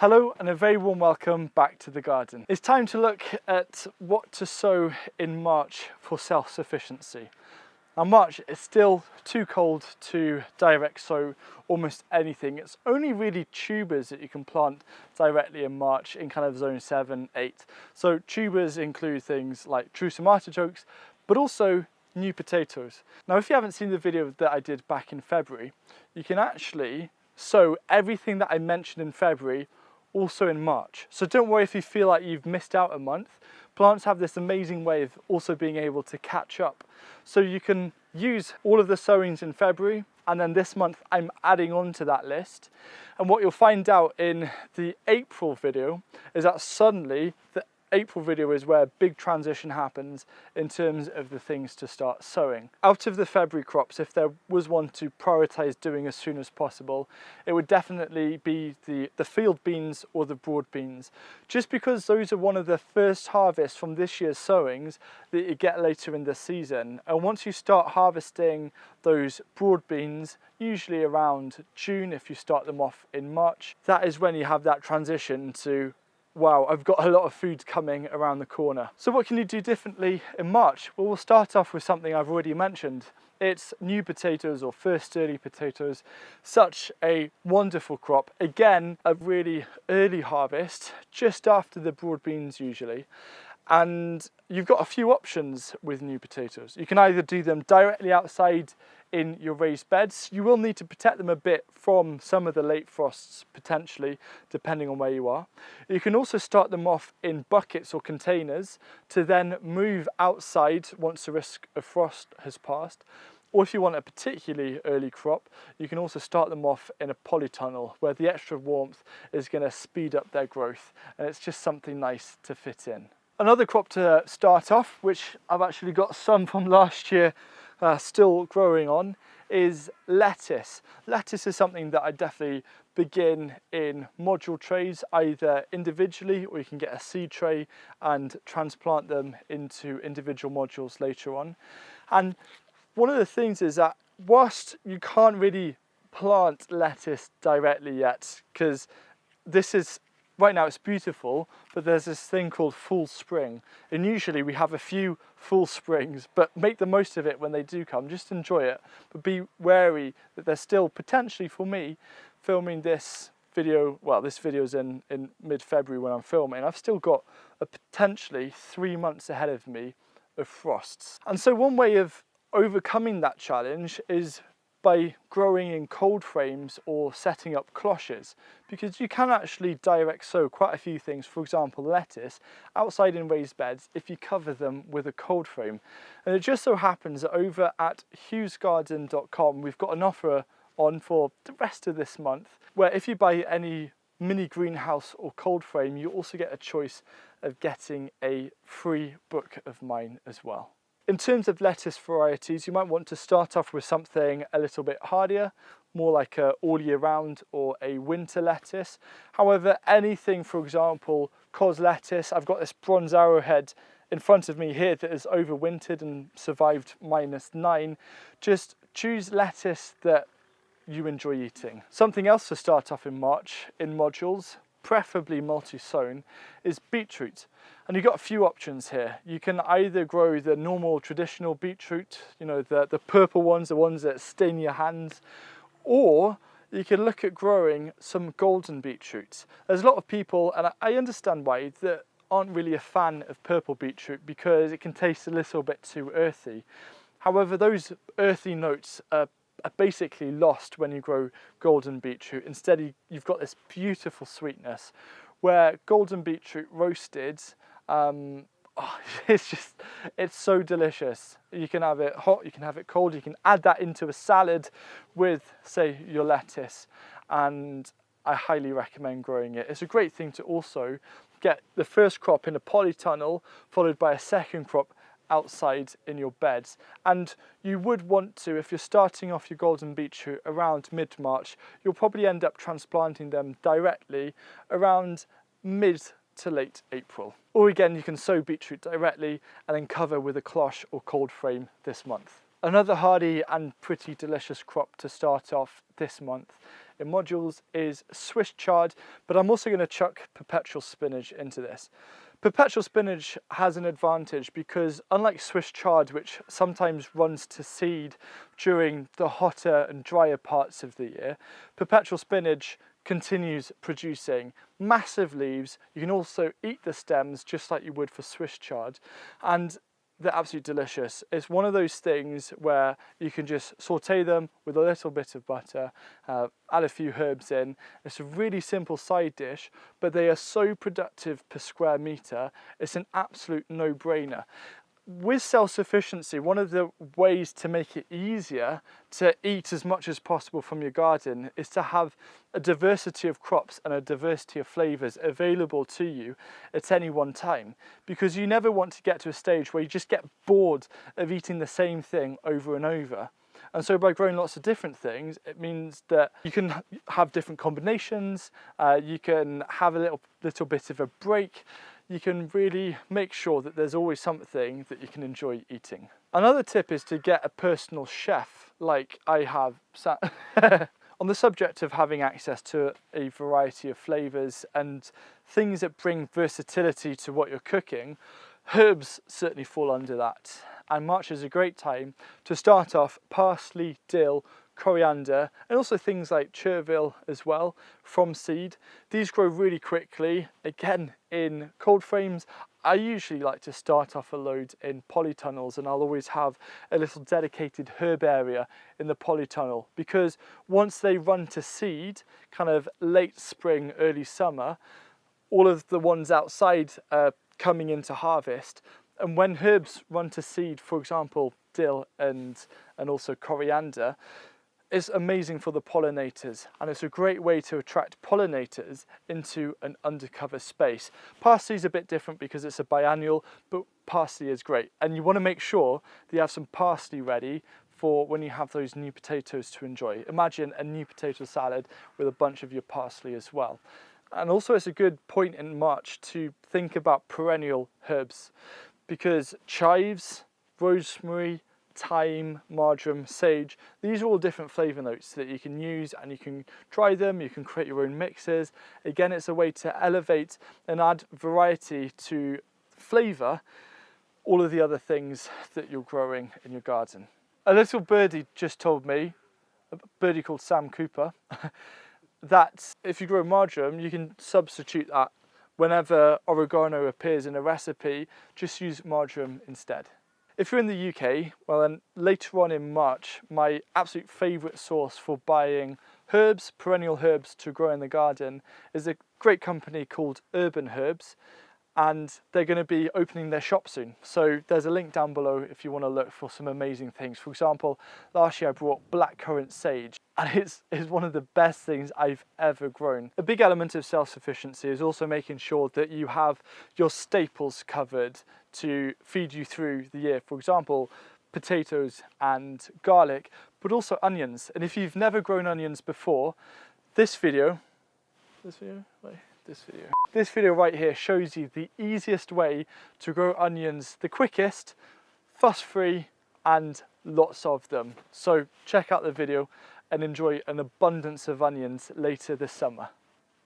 Hello and a very warm welcome back to the garden. It's time to look at what to sow in March for self-sufficiency. Now March is still too cold to direct sow almost anything. It's only really tubers that you can plant directly in March in kind of zone 7, 8. So tubers include things like Jerusalem artichokes, but also new potatoes. Now if you haven't seen the video that I did back in February, you can actually sow everything that I mentioned in February also in March. So don't worry if you feel like you've missed out a month. Plants have this amazing way of also being able to catch up. So you can use all of the sowings in February, and then this month I'm adding on to that list. And what you'll find out in the April video is that suddenly the April video is where a big transition happens in terms of the things to start sowing. Out of the February crops, if there was one to prioritize doing as soon as possible, it would definitely be the field beans or the broad beans, just because those are one of the first harvests from this year's sowings that you get later in the season. And once you start harvesting those broad beans, usually around June if you start them off in March, that is when you have that transition to, wow, I've got a lot of food coming around the corner. So what can you do differently in March? Well, we'll start off with something I've already mentioned. It's new potatoes or first early potatoes. Such a wonderful crop. Again, a really early harvest, just after the broad beans usually. And you've got a few options with new potatoes. You can either do them directly outside in your raised beds. You will need to protect them a bit from some of the late frosts potentially, depending on where you are. You can also start them off in buckets or containers to then move outside once the risk of frost has passed. Or if you want a particularly early crop, you can also start them off in a polytunnel where the extra warmth is going to speed up their growth, and it's just something nice to fit in. Another crop to start off, which I've actually got some from last year still growing on, is lettuce. Lettuce is something that I definitely begin in module trays, either individually or you can get a seed tray and transplant them into individual modules later on. And one of the things is that whilst you can't really plant lettuce directly yet, because this is, right now it's beautiful, but there's this thing called full spring. And usually we have a few full springs, but make the most of it when they do come. Just enjoy it, but be wary that there's still potentially, for me, filming this video, well, this video's in mid-February when I'm filming, I've still got a potentially 3 months ahead of me of frosts. And so one way of overcoming that challenge is by growing in cold frames or setting up cloches, because you can actually direct sow quite a few things, for example lettuce, outside in raised beds if you cover them with a cold frame. And it just so happens that over at hughesgarden.com we've got an offer on for the rest of this month, where if you buy any mini greenhouse or cold frame, you also get a choice of getting a free book of mine as well. In terms of lettuce varieties, you might want to start off with something a little bit hardier, more like a all year round or a winter lettuce. However, anything, for example, cos lettuce, I've got this bronze arrowhead in front of me here that has overwintered and survived -9. Just choose lettuce that you enjoy eating. Something else to start off in March in modules, preferably multi-sown, is beetroot. And you've got a few options here. You can either grow the normal traditional beetroot, you know, the purple ones, the ones that stain your hands, or you can look at growing some golden beetroots. There's a lot of people, and I understand why, that aren't really a fan of purple beetroot because it can taste a little bit too earthy. However, those earthy notes are basically lost when you grow golden beetroot. Instead, you've got this beautiful sweetness, where golden beetroot roasted, it's so delicious. You can have it hot, you can have it cold, you can add that into a salad with, say, your lettuce, and I highly recommend growing it. It's a great thing to also get the first crop in a polytunnel, followed by a second crop outside in your beds. And you would want to, if you're starting off your golden beetroot around mid-March, you'll probably end up transplanting them directly around mid to late April. Or again, you can sow beetroot directly and then cover with a cloche or cold frame this month. Another hardy and pretty delicious crop to start off this month in modules is Swiss chard, but I'm also going to chuck perpetual spinach into this. Perpetual spinach has an advantage because unlike Swiss chard, which sometimes runs to seed during the hotter and drier parts of the year, perpetual spinach continues producing massive leaves. You can also eat the stems just like you would for Swiss chard, and they're absolutely delicious. It's one of those things where you can just saute them with a little bit of butter, add a few herbs in. It's a really simple side dish, but they are so productive per square metre, it's an absolute no-brainer. With self-sufficiency, one of the ways to make it easier to eat as much as possible from your garden is to have a diversity of crops and a diversity of flavours available to you at any one time, because you never want to get to a stage where you just get bored of eating the same thing over and over. And so by growing lots of different things, it means that you can have different combinations, you can have a little bit of a break, you can really make sure that there's always something that you can enjoy eating. Another tip is to get a personal chef like I have. On the subject of having access to a variety of flavours and things that bring versatility to what you're cooking, herbs certainly fall under that. And March is a great time to start off parsley, dill, coriander, and also things like chervil as well from seed. These grow really quickly. Again, in cold frames, I usually like to start off a load in polytunnels, and I'll always have a little dedicated herb area in the polytunnel, because once they run to seed, kind of late spring, early summer, all of the ones outside are coming into harvest. And when herbs run to seed, for example, dill and also coriander, it's amazing for the pollinators, and it's a great way to attract pollinators into an undercover space. Parsley is a bit different because it's a biennial, but parsley is great. And you want to make sure that you have some parsley ready for when you have those new potatoes to enjoy. Imagine a new potato salad with a bunch of your parsley as well. And also it's a good point in March to think about perennial herbs, because chives, rosemary, thyme, marjoram, sage, these are all different flavour notes that you can use, and you can try them, you can create your own mixes. Again, it's a way to elevate and add variety to flavour all of the other things that you're growing in your garden. A little birdie just told me, a birdie called Sam Cooper, that if you grow marjoram, you can substitute that. Whenever oregano appears in a recipe, just use marjoram instead. If you're in the UK, well then later on in March, my absolute favourite source for buying herbs, perennial herbs to grow in the garden, is a great company called Urban Herbs, and they're going to be opening their shop soon. So there's a link down below if you want to look for some amazing things. For example, last year I brought blackcurrant sage, and it's one of the best things I've ever grown. A big element of self-sufficiency is also making sure that you have your staples covered to feed you through the year. For example, potatoes and garlic, but also onions. And if you've never grown onions before, this video right here shows you the easiest way to grow onions, the quickest, fuss-free, and lots of them. So check out the video and enjoy an abundance of onions later this summer.